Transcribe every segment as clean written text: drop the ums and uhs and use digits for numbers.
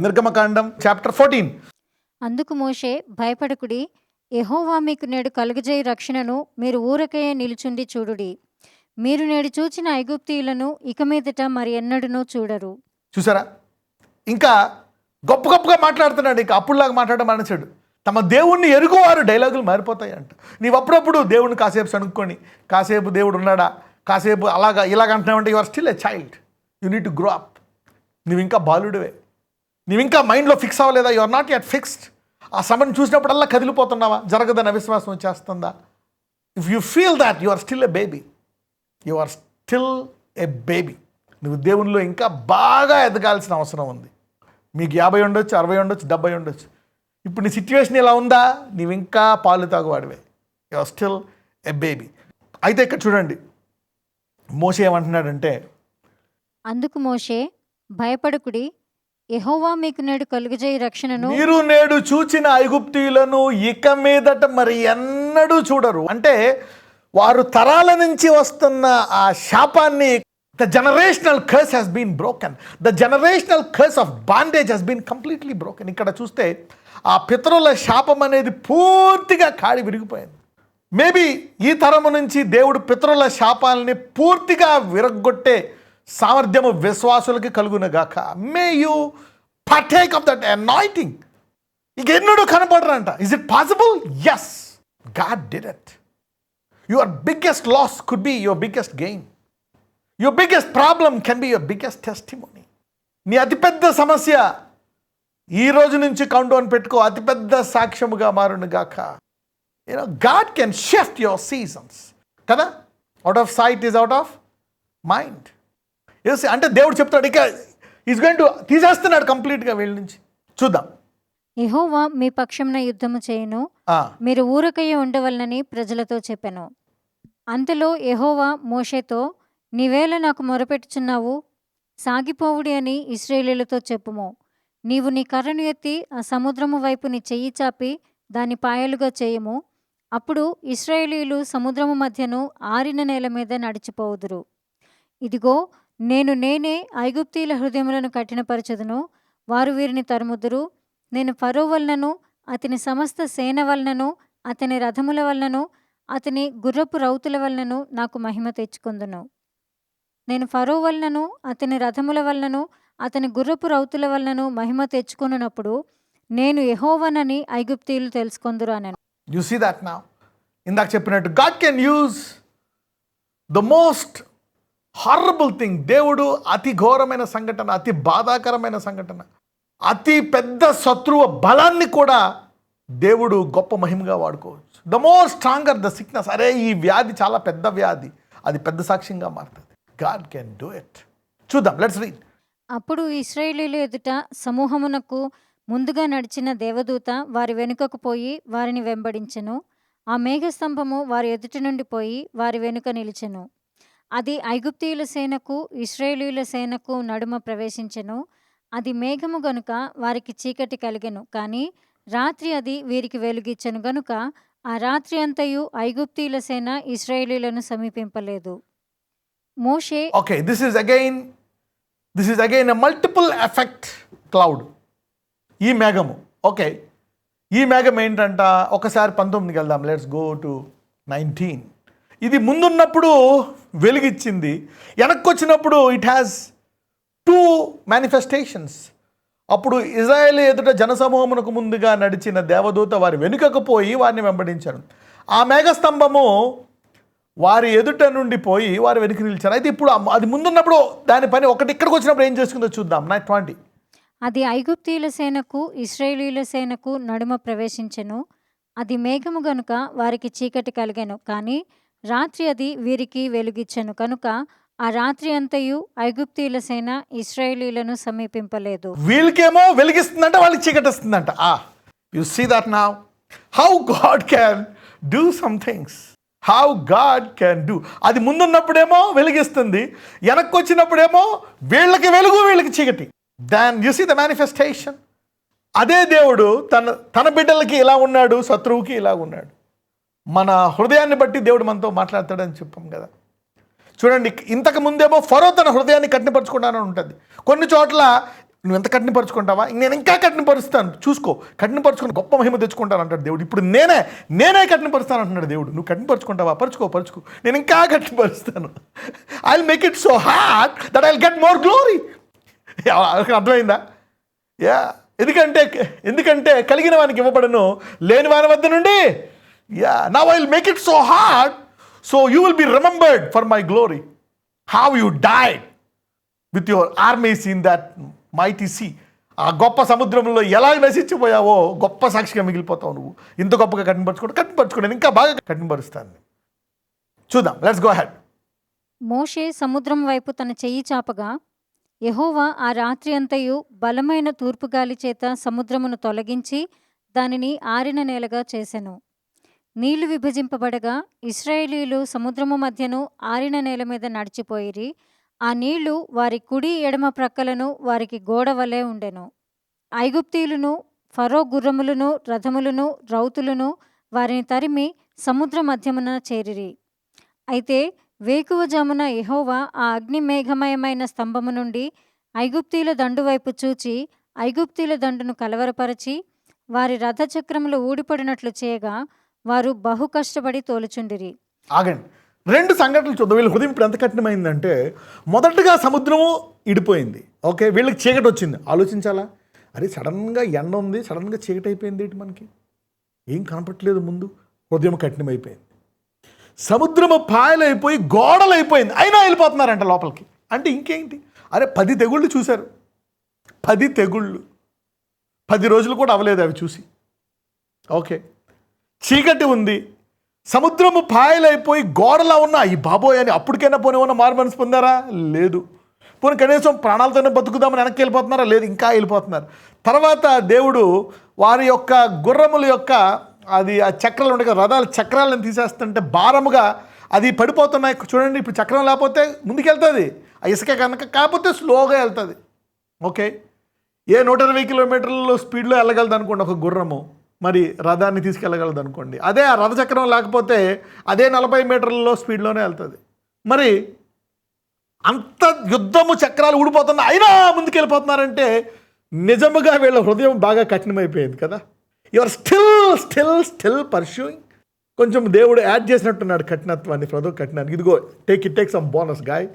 నిర్గమకాండం చాప్టర్ 14. అందుకు మోషే, భయపడకుడి, యెహోవా మీకు నేడు కలుగజేయు రక్షణను మీరు ఊరకే నిలుచుండి చూడుడి. మీరు నేడు చూచిన ఐగుప్తీయులను ఇక మీదట మరి ఎన్నడూనూ చూడరు. చూసారా, ఇంకా గొప్ప గొప్పగా మాట్లాడుతున్నాడు. ఇంకా అప్పుడులాగా మాట్లాడడం మానేశాడు. తమ దేవుణ్ణి ఎరుగువారు డైలాగులు మారిపోతాయి అంట. నీవు అప్పుడప్పుడు దేవుడిని కాసేపు సనుక్కొని, కాసేపు దేవుడు ఉన్నాడా, కాసేపు ఇలాగ అంటున్నావంటే you are still a child. You need to grow up. నువ్వు ఇంకా బాలుడివే. నువ్వు ఇంకా మైండ్లో ఫిక్స్ అవ్వలేదా? You are not yet fixed. ఆ సమయం చూసినప్పుడల్లా కదిలిపోతున్నావా? జరగదని అవిశ్వాసం వచ్చేస్తుందా? If you feel that you are still a baby. You are still a baby. నువ్వు దేవునిలో ఇంకా బాగా ఎదగాల్సిన అవసరం ఉంది. మీకు 50 ఉండొచ్చు, 60 ఉండొచ్చు, 70 ఉండొచ్చు. ఇప్పుడు నీ సిచ్యువేషన్ ఇలా ఉందా? నీవు ఇంకా పాలు తాగువాడివే. You are still a baby. అయితే ఇక్కడ చూడండి, మోషే ఏమంటున్నాడంటే, అందుకు మోషే, భయపడకుడి, యెహోవా మీకు నేడు కలుగజేయు రక్షణను మీరు నేడు చూచిన ఐగుప్తీయులను ఇక మీదట మరి ఎన్నడూ చూడరు. అంటే వారు తరాల నుంచి వస్తున్న ఆ శాపాన్ని, the generational curse has been broken. The generational curse of bondage has been completely broken. ఇక్కడ చూస్తే ఆ పితరుల శాపం అనేది పూర్తిగా కాడి విరిగిపోయింది. మేబీ ఈ తరము నుంచి దేవుడు పితరుల శాపాలని పూర్తిగా విరగొట్టే సామర్థ్యము విశ్వాసులకి కలుగునగాక. May you partake of that anointing. ఇక ఎన్నడూ కనపడరంట. Is it possible? Yes, God did it. Your biggest loss could be your biggest gain. Your biggest problem can be your biggest testimony. నీ అతిపెద్ద సమస్య ఈ రోజు నుంచి కౌంట్ డౌన్ పెట్టుకో, అతిపెద్ద సాక్ష్యముగా మారునుగాక. You know, God can shift your seasons కదా. Out of sight is out of mind. అంటే దేవుడు చెప్తాడు, ఇక ఈజ్ గోయింగ్ టు తీసేస్తున్నాడు కంప్లీట్గా వీళ్ళ నుంచి. చూద్దాం. యెహోవా మీ పక్షమున యుద్ధము చేయును, మీరు ఊరకయ్య ఉండవలనని ప్రజలతో చెప్పెను. అంతలో యెహోవా మోషేతో, నీవేళ నాకు మొరపెట్టుచున్నావు? సాగిపోవుడి అని ఇశ్రాయేలీయులతో చెప్పుము. నీవు నీ కర్రను ఎత్తి ఆ సముద్రము వైపు నీ చెయ్యి చాపి దాని పాయలుగా చేయము. అప్పుడు ఇశ్రాయేలీయులు సముద్రము మధ్యను ఆరిన నేల మీద నడిచిపోవుదురు. ఇదిగో, నేనే ఐగుప్తీయుల హృదయములను కఠినపరచుదును, వారు వీరిని తరుముదురు. నేను ఫరో వలనను అతని సమస్త సేన వలనను అతని రథముల వలనను అతని గుర్రపు రౌతుల వలనను నాకు మహిమ తెచ్చుకొందును. నేను ఫరో వలనను అతని రథముల వలనను అతని గుర్రపు రౌతుల వలనను మహిమ తెచ్చుకొనున్నప్పుడు నేను యెహోవానని ఐగుప్తీయులు తెలుసుకొందురు అన్నాను. You see that now. ఇందాక చెప్పినట్టు God can use the most horrible thing. దేవుడు అతి ఘోరమైన సంఘటన, అతి బాధాకరమైన సంఘటన, అతి పెద్ద శత్రువు బలాన్ని కూడా దేవుడు గొప్ప మహిమగా వాడుకోవచ్చు. The more stronger the sickness. అరే, ఈ వ్యాధి చాలా పెద్ద వ్యాధి, అది పెద్ద సాక్ష్యంగా మారుతుంది. God can do it. చూద్దాం, లెట్స్ రీడ్. అప్పుడు ఇశ్రాయేలీయుల ఎదుట సమూహమునకు ముందుగా నడిచిన దేవదూత వారి వెనుకకు పోయి వారిని వెంబడించెను. ఆ మేఘస్తంభము వారి ఎదుట నుండి పోయి వారి వెనుక నిలిచెను. అది ఐగుప్తీయుల సేనకు ఇశ్రాయేలీయుల సేనకు నడుమ ప్రవేశించెను. అది మేఘము గనుక వారికి చీకటి కలిగెను, కానీ రాత్రి అది వీరికి వెలుగిచ్చెను గనుక ఆ రాత్రి అంతయు ఐగుప్తీయుల సేన ఇశ్రాయేలీయులను సమీపింపలేదు. మోషే okay, this is again a multiple effect cloud. ఈ మేఘము, ఓకే, ఈ మేఘం ఏంటంట? ఒకసారి 19కి వెళ్దాం. Let's go to 19. ఇది ముందున్నప్పుడు వెలుగిచ్చింది, వెనక్కి వచ్చినప్పుడు ఇట్ హ్యాస్ 2 మేనిఫెస్టేషన్స్. అప్పుడు ఇజ్రాయేల్ ఎదుట జనసమూహమునకు ముందుగా నడిచిన దేవదూత వారి వెనుకకు పోయి వారిని వెంబడించారు. ఆ మేఘస్తంభము వారి ఎదుట నుండి పోయి వారి వెనుక నిలిచారు. అయితే ఇప్పుడు అది ముందున్నప్పుడు దాని పని ఒకటి ఇక్కడికి వచ్చినప్పుడు ఏం చేసుకుందో చూద్దాం. 20. అది ఐగుప్తీయుల సేనకు ఇశ్రాయేలీయుల సేనకు నడుమ ప్రవేశించెను. అది మేఘము గనుక వారికి చీకటి కలిగెను, కానీ రాత్రి అది వీరికి వెలుగిచ్చెను కనుక ఆ రాత్రి అంతయు ఐగుప్తీయుల సేన ఇశ్రాయేలీయులను సమీపింపలేదు. వీళ్ళకేమో వెలిగిస్తుందంట, వాళ్ళకి చీకటి వస్తుందంట. You see that now how God can do some things. How God can do. అది ముందున్నప్పుడేమో వెలిగిస్తుంది, వెనక్కి వచ్చినప్పుడేమో వీళ్ళకి వెలుగు వీళ్ళకి చీకటి. Then you see the manifestation. అదే దేవుడు తన బిడ్డలకి ఇలా ఉన్నాడు, శత్రువుకి ఇలా ఉన్నాడు. మన హృదయాన్ని బట్టి దేవుడు మనతో మాట్లాడతాడని చెప్పాం కదా. చూడండి, ఇంతకు ముందేమో ఫరో తన హృదయాన్ని కఠినపరచుకున్నానని ఉంటుంది. కొన్ని చోట్ల నువ్వు ఎంత కఠినపరుచుకుంటావా, నేను ఇంకా కఠినపరుస్తాను, చూసుకో, కఠినపరుచుకుని గొప్ప మహిమ తెచ్చుకుంటాను అంటాడు దేవుడు. ఇప్పుడు నేనే కఠినపరుస్తాను అంటున్నాడు దేవుడు. నువ్వు కఠినపరుచుకుంటావా, పరుచుకో, నేను ఇంకా కఠినపరుస్తాను. I will make it so hard that I will get more glory. అర్థమైందా? యా, ఎందుకంటే కలిగిన వానికి ఇవ్వబడను, లేని వాని వద్ద నుండి. Yeah, now I will make it so hard so you will be remembered for my glory. How you died with your armies in that mighty sea. ఆ గొప్ప సముద్రంలో ఎలా నశించిపోయావో గొప్ప సాక్షిగా మిగిలిపోతావు నువ్వు. ఇంత గొప్పగా కఠినపరచుకోండి, నేను ఇంకా బాగా కఠినపరుస్తాను. చూద్దాం, లెట్స్ గో హెడ్. మోషే సముద్రం వైపు తన చెయ్యి చాపగా యెహోవా ఆ రాత్రి అంతయు బలమైన తూర్పుగాలి చేత సముద్రమును తొలగించి దానిని ఆరిన నేలగా చేసెను. నీళ్లు విభజింపబడగా ఇశ్రాయేలీయులు సముద్రము మధ్యను ఆరిన నేల మీద నడిచిపోయిరి. ఆ నీళ్లు వారి కుడి ఎడమ ప్రక్కలను వారికి గోడ వలె ఉండెను. ఐగుప్తీయులను, ఫరో గుర్రములను, రథములను, రౌతులను వారిని తరిమి సముద్ర మధ్యమున చేరిరి. అయితే వేకువజామున యెహోవా ఆ అగ్ని మేఘమయమైన స్తంభము నుండి ఐగుప్తీయుల దండు వైపు చూచి ఐగుప్తీయుల దండును కలవరపరచి వారి రథచక్రములు ఊడిపడినట్లు చేయగా వారు బహు కష్టపడి తోలుచుండిరి. ఆగండి, 2 సంఘటనలు చూద్దాం. వీళ్ళ హృదయం ఇప్పుడు ఎంత కఠినమైందంటే, మొదటగా సముద్రము ఇడిపోయింది. ఓకే, వీళ్ళకి చీకటి వచ్చింది. ఆలోచించాలా? అరే, సడన్గా ఎండ ఉంది, సడన్గా చీకటి అయిపోయింది ఏంటి, మనకి ఏం కనపట్లేదు ముందు. హృదయం కఠినమైపోయింది. సముద్రము పాయలైపోయి గోడలైపోయింది, అయినా వెళ్ళిపోతున్నారంట లోపలికి. అంటే ఇంకేంటి? అరే, 10 తెగుళ్ళు చూశారు. 10 తెగుళ్ళు 10 రోజులు కూడా అవ్వలేదు అవి చూసి. ఓకే, చీకటి ఉంది, సముద్రము పాయలైపోయి గోడలా ఉన్నా ఈ బాబోయ్ అని అప్పటికైనా పోనీ ఉన్న మారు మనసు పొందారా? లేదు. పోనీ కనీసం ప్రాణాలతోనే బతుకుదామని వెనక్కి వెళ్ళిపోతున్నారా? లేదు, ఇంకా వెళ్ళిపోతున్నారు. తర్వాత దేవుడు వారి యొక్క గుర్రముల యొక్క అది ఆ చక్రాలు ఉంటాయి కదా, రథాల చక్రాలను తీసేస్తుంటే భారముగా అది పడిపోతున్నాయి. చూడండి, ఇప్పుడు చక్రం లేకపోతే ముందుకెళ్తుంది, ఆ ఇసుక కనుక కాకపోతే స్లోగా వెళ్తుంది. ఓకే, ఏ 120 కిలోమీటర్ల స్పీడ్లో వెళ్ళగలదు అనుకోండి ఒక గుర్రము, మరి రథాన్ని తీసుకెళ్ళగలదు అనుకోండి. అదే ఆ రథచక్రం లేకపోతే అదే 40 మీటర్లలో స్పీడ్లోనే వెళ్తుంది. మరి అంత యుద్ధము చక్రాలు ఊడిపోతున్నా అయినా ముందుకెళ్ళిపోతున్నారంటే నిజముగా వీళ్ళ హృదయం బాగా కఠినమైపోయింది కదా. You're still pursuing. కొంచెం దేవుడు యాడ్ చేసినట్టున్నాడు కఠినత్వాన్ని, కఠినానికి. ఇదిగో take some bonus guy.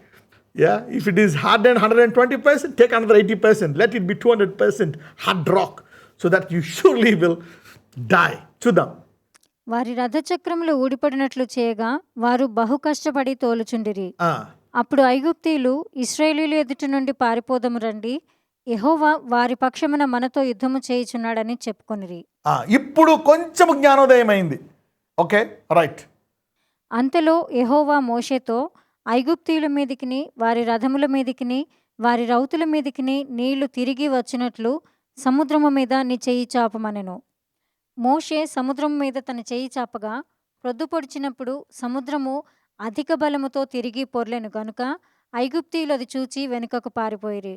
Yeah, if it is hard and 120%, take another 80%, let it be 200% hard rock so that you surely will die. చూద్దాం. వారి రథచక్రములు ఊడిపడినట్లు చేయగా వారు బహు కష్టపడి తోలుచుండిరి. అప్పుడు ఐగుప్తీయులు ఇశ్రాయేలీయుల ఎదుట నుండి పారిపోదము రండి, యెహోవా వారి పక్షమున మనతో యుద్ధము చేయుచున్నాడని చెప్పుకొనిరి. ఇప్పుడు కొంచెం జ్ఞానోదయం అయింది. Okay, right. అంతలో యెహోవా మోషేతో ఐగుప్తీయుల మీదికిని వారి రథముల మీదికిని వారి రౌతుల మీదికిని నీళ్లు తిరిగి వచ్చినట్లు సముద్రము మీద నీ చెయ్యి చాపమనెను. మోషే సముద్రం మీద తన చెయ్యి చాపగా ప్రొద్దు పొడిచినప్పుడు సముద్రము అధిక బలముతో తిరిగి పొర్లెను గనుక ఐగుప్తీయులు అది చూచి వెనుకకు పారిపోయిరి.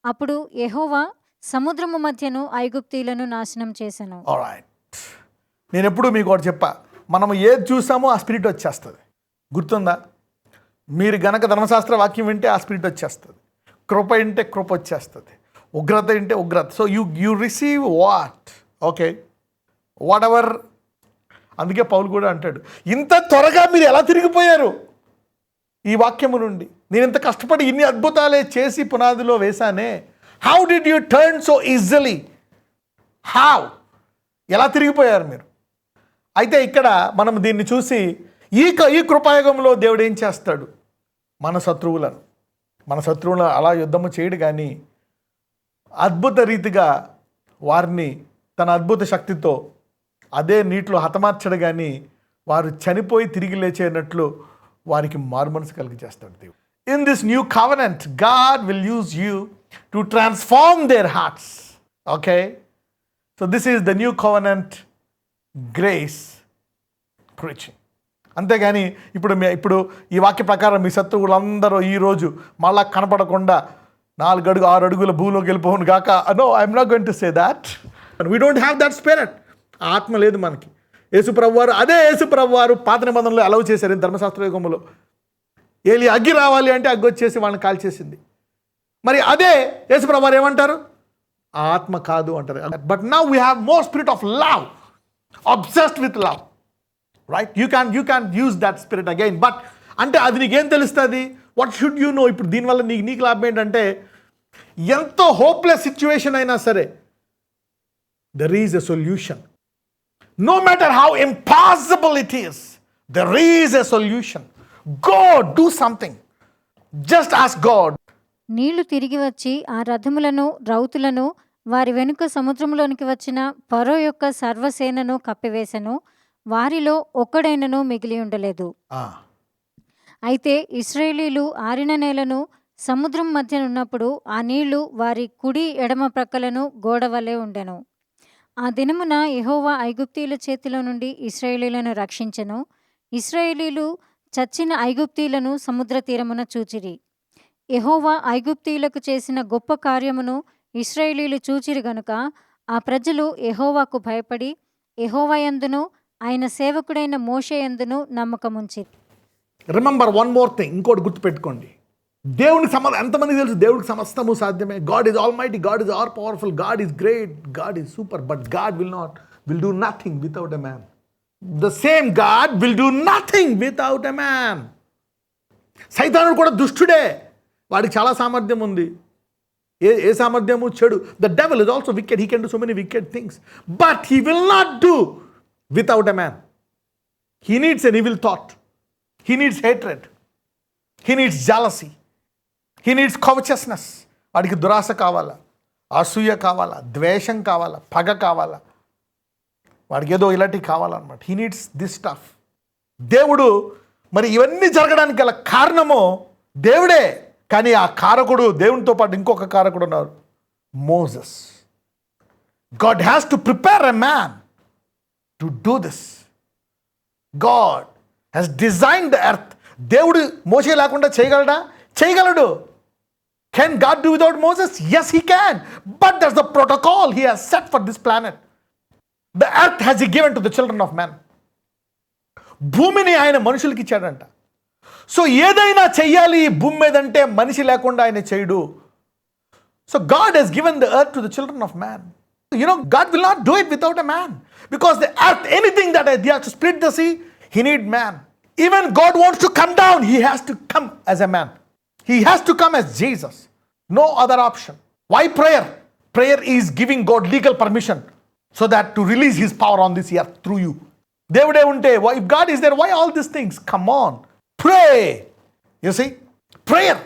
అప్పుడు యెహోవా సముద్రము మధ్యను ఐగుప్తీయులను నాశనం చేసెను. ఆల్రైట్, నేను ఎప్పుడు మీకు ఒకటి చెప్పా, మనం ఏది చూసామో ఆ స్పిరిట్ వచ్చేస్తుంది. గుర్తుందా? మీరు గనక ధర్మశాస్త్ర వాక్యం వింటే ఆ స్పిరిట్ వచ్చేస్తుంది, కృప వింటే కృప వచ్చేస్తుంది, ఉగ్రత వింటే ఉగ్రత. So you receive what. Okay, what ever. అందుకే పౌలు కూడా అంటాడు, ఇంత త్వరగా మీరు ఎలా తిరిగిపోయారు ఈ వాక్యము నుండి, నేను ఇంత కష్టపడి ఇన్ని అద్భుతాలే చేసి పునాదిలో వేశానే, how did you turn so easily? How, ఎలా తిరిగిపోయారు మీరు? అయితే ఇక్కడ మనం దీన్ని చూసి ఈ కృపాయుగంలో దేవుడు ఏం చేస్తాడు? మన శత్రువులను అలా యుద్ధము చేయడు, కానీ అద్భుత రీతిగా వారిని తన అద్భుత శక్తితో అదే నీటిలో హతమార్చడు, కానీ వారు చనిపోయి తిరిగి లేచేనట్లు వారికి మారుమనసు కలిగి చేస్తాడు దేవుడు. In this new covenant God will use you to transform their hearts. Okay, so this is the new covenant grace preaching. అంతేగాని ఇప్పుడు ఈ వాక్య ప్రకారం మీ శత్రువులందరూ ఈరోజు మళ్ళా కనపడకుండా 4 అడుగు 6 అడుగుల భూమిలోకి వెళ్ళిపోను గాక. No, I'm not going to say that. We don't have that spirit. ఆత్మ లేదు మనకి. యేసుప్రభు వారు పాత నిబంధనలో అలౌ చేశారు ధర్మశాస్త్ర యుగంలో. ఏలి అగ్గి రావాలి అంటే అగ్గి వచ్చేసి వాళ్ళని కాల్చేసింది. మరి అదే యేసుప్రభు వారు ఏమంటారు? ఆత్మ కాదు అంటారు. But now we have more spirit of love, obsessed with love, right? You can use that spirit again. But అంటే అది నీకేం తెలుస్తుంది? What should you know? ఇప్పుడు దీనివల్ల నీకు లాభం ఏంటంటే, ఎంతో హోప్లెస్ సిచ్యువేషన్ అయినా సరే there is a solution. No matter how impossible it is, there is a solution. Go do something, just ask God. నీళ్లు తిరిగి వచ్చి ఆ రథములను రౌతులను వారి వెనుక సముద్రంలోనికి వచ్చిన ఫరో యొక్క సర్వసేనను కప్పివేశను. వారిలో ఒక్కడైనను మిగిలి ఉండలేదు. అయితే ఇశ్రాయేలీలు ఆరిన నేలను సముద్రం మధ్యనున్నప్పుడు ఆ నీళ్లు వారి కుడి ఎడమ ప్రక్కలను గోడ వలె ఉండెను. ఆ దినమున యెహోవా ఐగుప్తీయుల చేతిలో నుండి ఇశ్రాయేలీలను రక్షించెను. ఇశ్రాయేలీలు చచ్చిన ఐగుప్తీయులను సముద్ర తీరమున చూచిరి. యెహోవా ఐగుప్తీయులకు చేసిన గొప్ప కార్యమును ఇశ్రాయేలీలు చూచిరి గనుక ఆ ప్రజలు యెహోవాకు భయపడి యెహోవా యందును ఆయన సేవకుడైన మోషే యందును నమ్మకముంచిరి. రిమెంబర్ వన్ మోర్ థింగ్, ఇంకోటి గుర్తుపెట్టుకోండి. దేవునికి ఎంతమంది తెలుసు? దేవుడికి సమస్తము సాధ్యమే. God is almighty, God is all powerful, God is great, God is super. But God will do nothing without a man. The same God will do nothing without a man. సైతానుడు కూడా దుష్టుడే, వాడికి చాలా సామర్థ్యం ఉంది. ఏ సామర్థ్యము? చెడు. The devil is also wicked, he can do so many wicked things, but he will not do without a man. He needs an evil thought, he needs hatred, he needs jealousy, he needs covetousness. వాడికి దురాశ కావాలా, అసూయ కావాలా, ద్వేషం కావాలా, పగ కావాలా, వాడికి ఏదో ఇలాంటివి కావాలన్నమాట. He needs this stuff. దేవుడు మరి ఇవన్నీ జరగడానికి గల కారణము దేవుడే. కానీ ఆ కారకుడు, దేవునితో పాటు ఇంకొక కారకుడు ఉన్నారు, Moses. God has to prepare a man to do this. God has designed the earth. దేవుడు మోసే లేకుండా చేయగలడా? చేయగలడు. Can God do without Moses? Yes he can. But that's the protocol he has set for this planet. The earth has he given to the children of man. భూమిని ఆయన మనుషులకి ఇచ్చాడంట. So ఏదైనా చెయ్యాలి ఈ భూమి మీద అంటే మనిషి లేకుండా ఆయన చేయడు. So God has given the earth to the children of man. You know, God will not do it without a man. Because the earth, anything that they have to split the sea, he need man. Even God wants to come down, he has to come as a man. He has to come as Jesus. No other option. Why prayer? Prayer is giving God legal permission so that to release his power on this earth through you. Devude unte, if God is there, why all these things? Come on. Pray. You see? Prayer.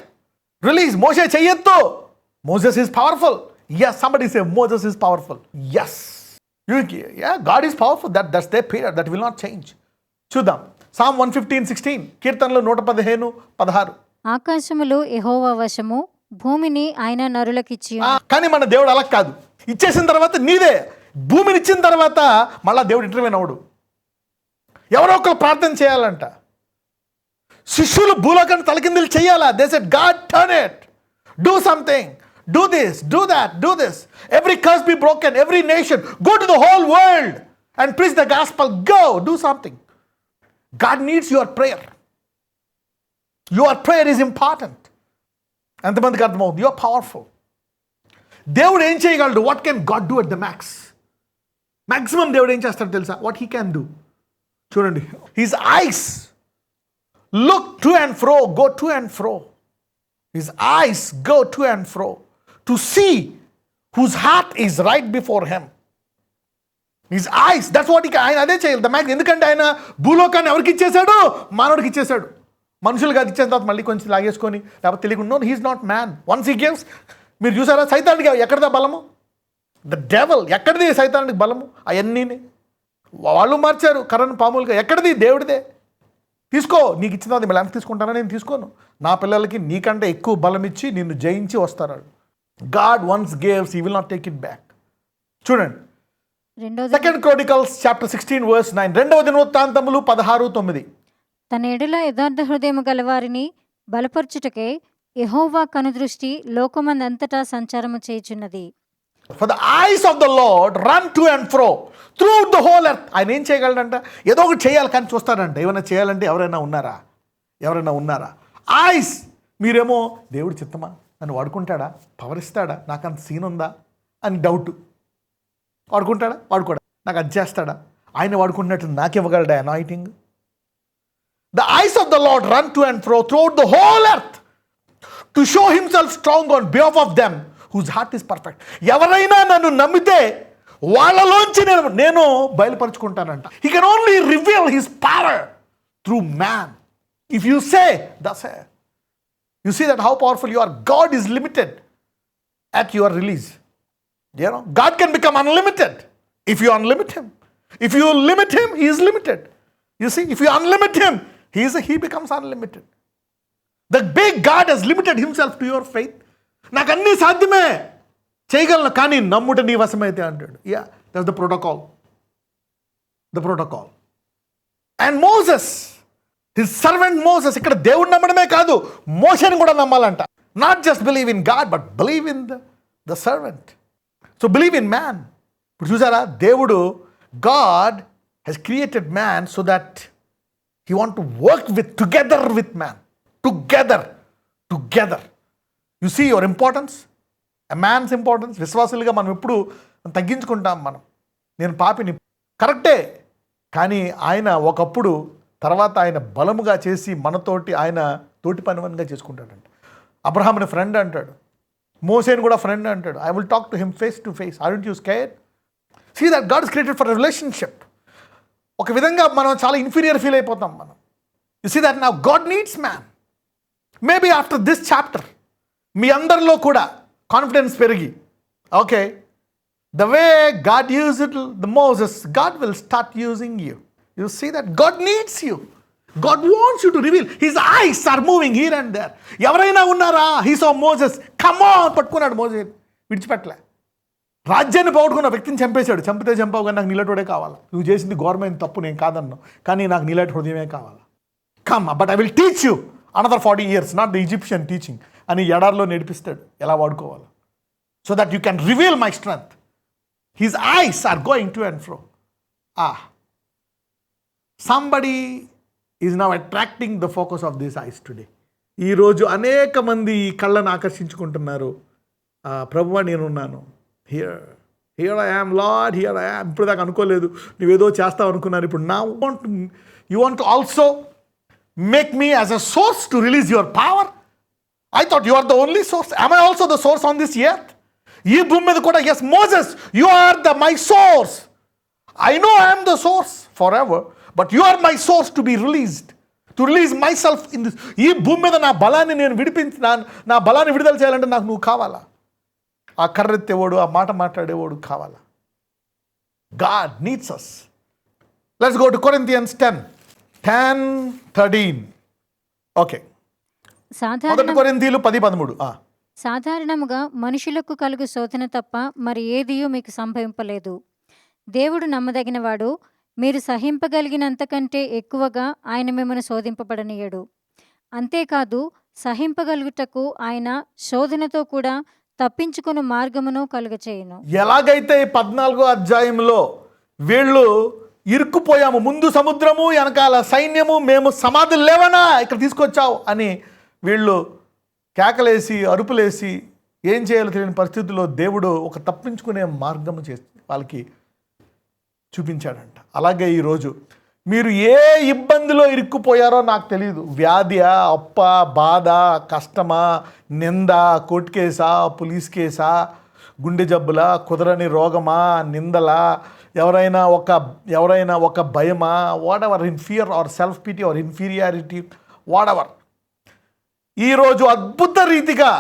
Release. Moshe cheyattu. Moses is powerful. Yes, somebody say Moses is powerful. Yes. Yeah, God is powerful. That's their period. That will not change. చూద్దాం. Psalm 115:16. కీర్తనలు 115:16. ఆకాశములు యెహోవా వశము, భూమిని ఆయన నరులకిచ్చి. కానీ మన దేవుడు అలా కాదు. ఇచ్చేసిన తర్వాత నీదే. భూమిని ఇచ్చిన తర్వాత మళ్ళా దేవుడు ఇంటర్వ్యూ అవడు. ఎవరో ఒకరు ప్రార్థన చేయాలంట. శిష్యులు భూలోకాన్ని తలకిందులు చేయాలా? They said God turn it, do something, do this, do that, do this. Every curse be broken, every nation, go to the whole world and preach the gospel. Go, do something. God needs your prayer. Your prayer is important. ఎంతమందికి అర్థమవుతుంది? You are powerful. దేవుడు ఏం చేయగలడు? What can God do at the max? Maximum దేవుడు ఏం చేస్తాడు తెలుసా? What he can do. చూడండి, his eyes look to and fro, go to and fro. His eyes go to and fro to see whose heart is right before him. His eyes, that's what he can. ఆయన అదే చేయాలి. The max. ఎందుకంటే ఆయన భూలోకాన్ని ఎవరికి ఇచ్చేశాడు? మానవుడికి ఇచ్చేశాడు. మనుషులుగా ఇచ్చేసిన తర్వాత మళ్ళీ కొంచెం లాగేసుకొని లేకపోతే తెలియకుండా, he is not man. Once he gives. మీరు చూసారా సైతానికి ఎక్కడిదా బలము? The devil. ఎక్కడిది సైతానికి బలము? అవన్నీనే వాళ్ళు మార్చారు కర్రను పాములుగా. ఎక్కడిది? దేవుడిదే. తీసుకో, నీకు ఇచ్చిన తర్వాత మళ్ళీ ఎంత తీసుకుంటానో నేను తీసుకోను. నా పిల్లలకి నీకంటే ఎక్కువ బలం ఇచ్చి నిన్ను జయించి వస్తారు. God once gives, he will not take it back. చూడండి, 2 Chronicles chapter 16:9. 2వ దినవృత్తాంతములు 16:9. తన ఎడల యథార్థ హృదయము గలవారిని బలపరచుటకే యెహోవా కనుదృష్టి లోకమందంతటా సంచారము చేయుచున్నది. For the eyes of the Lord run to and fro throughout the whole earth. ఆయన ఏం చేయగలడంట? ఏదో ఒకటి చేయాలి కానీ చూస్తాడంట. ఏమైనా చేయాలంటే ఎవరైనా ఉన్నారా? ఐస్. మీరేమో దేవుడి చిత్తమా? నన్ను వాడుకుంటాడా, పవర్ ఇస్తాడా, నాకు అంత సీన్ ఉందా అని డౌట్. వాడుకుంటాడా, వాడుకోడా, నాకు అది చేస్తాడా, ఆయన వాడుకున్నట్లు నాకు ఇవ్వగలడా anointing. The eyes of the Lord run to and fro throughout the whole earth to show himself strong on behalf of them whose heart is perfect. ఎవరైనా నన్ను నమ్మితే వాళ్ళలోంచి నేను బయలుపరుచుకుంటానంట. He can only reveal his power through man. If you say that's it. You see that how powerful you are. God is limited at your release. You know, God can become unlimited if you unlimit him. If you limit him, he is limited. You see, if you unlimit him, he becomes unlimited. The big God has limited himself to your faith. నాకు అన్నీ సాధ్యమే, చేయగలను, కానీ నమ్ముట నీ వశమైతే అంటాడు. Yeah, that's the protocol. The protocol. And Moses, his servant Moses, ఇక్కడ దేవుడు నమ్మడమే కాదు, మోషేని కూడా నమ్మాలంట. Not just believe in God but believe in the servant. So believe in man. ఇప్పుడు చూసారా, దేవుడు God has created man so that he want to work together with man. Together you see your importance, a man's importance. విశ్వాసులుగా మనం ఎప్పుడు తగ్గించుకుంటాం. నేను పాపిని, కరెక్టే, కానీ ఆయన ఒకప్పుడు తర్వాత ఆయన బలముగా చేసి మనతోటి ఆయన తోటి పనివనిగా చేసుకుంటాడంట. అబ్రహాంని ఫ్రెండ్ అంటాడు, మోసేని కూడా ఫ్రెండ్ అంటాడు. I will talk to him face to face. Aren't you scared? See that God is created for relationship. ఒక విధంగా మనం చాలా ఇన్ఫీరియర్ ఫీల్ అయిపోతాం మనం. You see that now God needs man. Maybe after this chapter మీ అందరిలో కూడా confidence పెరిగి, okay, the way God used the Moses, God will start using you. You see that God needs you. God wants you to reveal. His eyes are moving here and there. ఎవరైనా ఉన్నారా? He saw Moses. Come on, పట్టుకున్నాడు మోసే, విడిచిపెట్టలే. రాజ్యాన్ని పోగొట్టుకున్న వ్యక్తిని చంపేశాడు. చంపితే చంపావు, కానీ నాకు నీలాంటి కావాలా. నువ్వు చేసింది గవర్నమెంట్ తప్పు, నేను కాదన్నావు, కానీ నాకు నీలాంటి హృదయమే కావాలా. Come but I will teach you another 40 years, not the Egyptian teaching అని ఎడారిలో నేర్పిస్తాడు ఎలా వాడుకోవాలి. So that you can reveal my strength. His eyes are going to and fro. Somebody is now attracting the focus of these eyes today. ఈరోజు అనేక మంది ఈ కళ్ళను ఆకర్షించుకుంటున్నారు. ప్రభువా నేనున్నాను, here I am Lord, here I am. ఇప్పుడు దాకా అనుకోలేదు, నువ్వేదో చేస్తావు అనుకున్నాను. ఇప్పుడు నా you want to also make me as a source to release your power. I thought you are the only source. Am I also the source on this earth? ఈ భూమి మీద కూడా, yes Moses, you are the my source. I know I am the source forever, but you are my source to be released, to release myself in this. ఈ భూమి మీద నా బలాన్ని నేను నా బలాన్ని విడుదల చేయాలంటే నాకు నువ్వు కావాలా. ఆ కర్రెత్తేవాడు, ఆ మాట మాట్లాడేవాడు కావాలా. God needs us. Let's go to Corinthians 10:13. Okay. మొదటి కొరింథీయులు 10:13. సాధారణముగా మనుషులకు కలుగు శోధన తప్ప మరి ఏదియూ మీకు సంభవింపలేదు. దేవుడు నమ్మదగినవాడు, మీరు సహింపగలిగినంతకంటే ఎక్కువగా ఆయన మిమ్మల్ని శోధింపబడనీయడు. అంతేకాదు, సహింపగలుగుటకు ఆయన శోధనతో కూడా తప్పించుకుని మార్గమును కలుగచేయును. ఎలాగైతే 14వ అధ్యాయంలో వీళ్ళు ఇరుక్కుపోయాము, ముందు సముద్రము వెనకాల సైన్యము, మేము సమాధులు లేవనా ఇక్కడ తీసుకొచ్చావు అని వీళ్ళు కేకలేసి అరుపులేసి ఏం చేయాలో తెలియని పరిస్థితుల్లో దేవుడు ఒక తప్పించుకునే మార్గము చేసి వాళ్ళకి చూపించాడంట. అలాగే ఈరోజు మీరు ఏ ఇబ్బందిలో ఇరుక్కుపోయారో నాకు తెలియదు. వ్యాధియా, అప్ప, బాధ, కష్టమా, నింద, కోర్టు కేసా, పోలీస్ కేసా, గుండె జబ్బులా, కుదరని రోగమా, నిందలా, ఎవరైనా ఒక భయమా, whatever, in fear or self pity or inferiority, whatever, ఈరోజు అద్భుత రీతిగా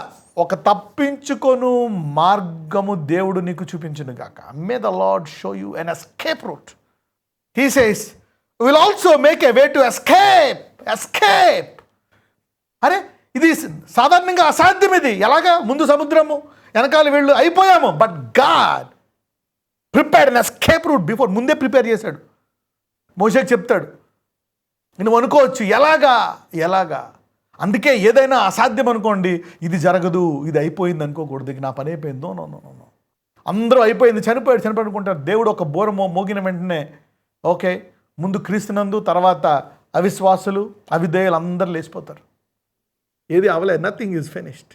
ఒక తప్పించుకొను మార్గము దేవుడు నీకు చూపించును గాక. May the Lord show you an escape route. He says will also make a way to escape. అరే ఇది సాధారణంగా అసాధ్యం. ఇది ఎలాగా? ముందు సముద్రము వెనకాల వీళ్ళు అయిపోయాము, but God prepared an escape route before. ముందే ప్రిపేర్ చేశాడు. మోషేకి చెప్తాడు, నువ్వు అనుకోవచ్చు ఎలాగా. అందుకే ఏదైనా అసాధ్యం అనుకోండి, ఇది జరగదు, ఇది అయిపోయింది అనుకోకూడదు, నా పని అయిపోయింది. నో. అందరూ అయిపోయింది, చనిపోయాడు అనుకుంటారు. దేవుడు ఒక బోర మోగిన వెంటనే, ఓకే, ముందు క్రీస్తునందు, తర్వాత అవిశ్వాసులు, అవిధేయులు అందరూ లేచిపోతారు. ఏది అవలే, nothing is finished.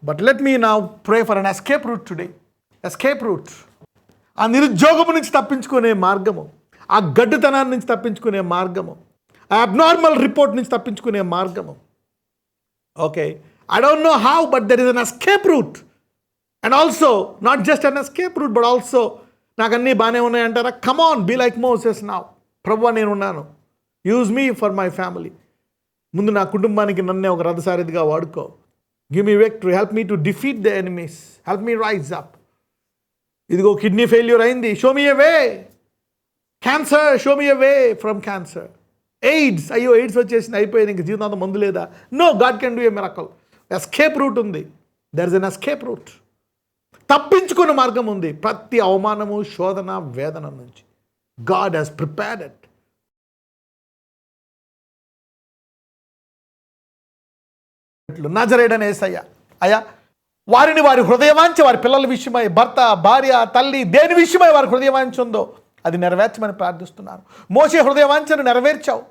But let me now pray for an escape route today. Escape route, ఆ నిరుద్యోగం నుంచి తప్పించుకునే మార్గము, ఆ గడ్డుతనాన్ని నుంచి తప్పించుకునే మార్గము, ఆ అబ్నార్మల్ రిపోర్ట్ నుంచి తప్పించుకునే మార్గము. Okay, I don't know how, but there is an escape route. And also not just an escape route, but also నాకు అన్నీ బాగానే ఉన్నాయంటారా? Come on, be like Moses now. ప్రభువా నేనున్నాను, use me for my family. ముందు నా కుటుంబానికి నన్నే ఒక రథసారథిగా వాడుకో. Give me victory, help me to defeat the enemies, help me rise up. ఇదిగో కిడ్నీ ఫెయిల్యూర్ అయింది, show me a way. Cancer, show me a way from cancer. AIDS, అయ్యో ఎయిడ్స్ వచ్చేసింది, అయిపోయింది, ఇంక జీవితాంతం మందు లేదా? No, God can do a miracle. Escape route ఉంది, there is an escape route. తప్పించుకునే మార్గం ఉంది ప్రతి అవమానము, శోధన, వేదన నుంచి. God has prepared it. నజరేయుడైన యేసయ్య, అయ్యా వారిని వారి హృదయవాంఛ, వారి పిల్లల విషయమై, భర్త, భార్య, తల్లి, దేని విషయమై వారి హృదయవాంఛ ఉందో అది నెరవేర్చమని ప్రార్థిస్తున్నాను. మోషే హృదయవాంఛను నెరవేర్చావు,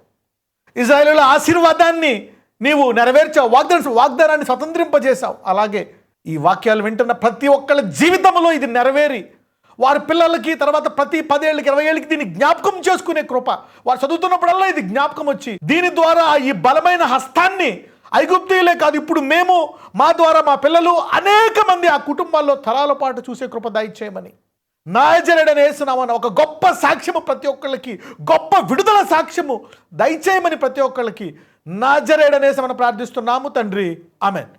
ఇశ్రాయేలుల ఆశీర్వాదాన్ని నీవు నెరవేర్చావు, వాగ్దానాన్ని స్వతంత్రింపజేశావు. అలాగే ఈ వాక్యాలు వింటున్న ప్రతి ఒక్కళ్ళ జీవితంలో ఇది నెరవేరి వారి పిల్లలకి తర్వాత ప్రతి 10 ఏళ్ళకి 20 ఏళ్ళకి దీన్ని జ్ఞాపకం చేసుకునే కృప, వారు చదువుతున్నప్పుడల్లా ఇది జ్ఞాపకం వచ్చి దీని ద్వారా ఈ బలమైన హస్తాన్ని ఐగుప్తీయులే కాదు, ఇప్పుడు మేము, మా ద్వారా మా పిల్లలు, అనేక మంది ఆ కుటుంబాల్లో తరాల పాటు చూసే కృప దయచేయమని నజరేయుడైన యేసు నామమున ఒక గొప్ప సాక్ష్యము ప్రతి ఒక్కళ్ళకి, గొప్ప విడుదల సాక్ష్యము దయచేయమని ప్రతి ఒక్కళ్ళకి నజరేయుడైన యేసు నామమున ప్రార్థిస్తున్నాము తండ్రి, ఆమేన్.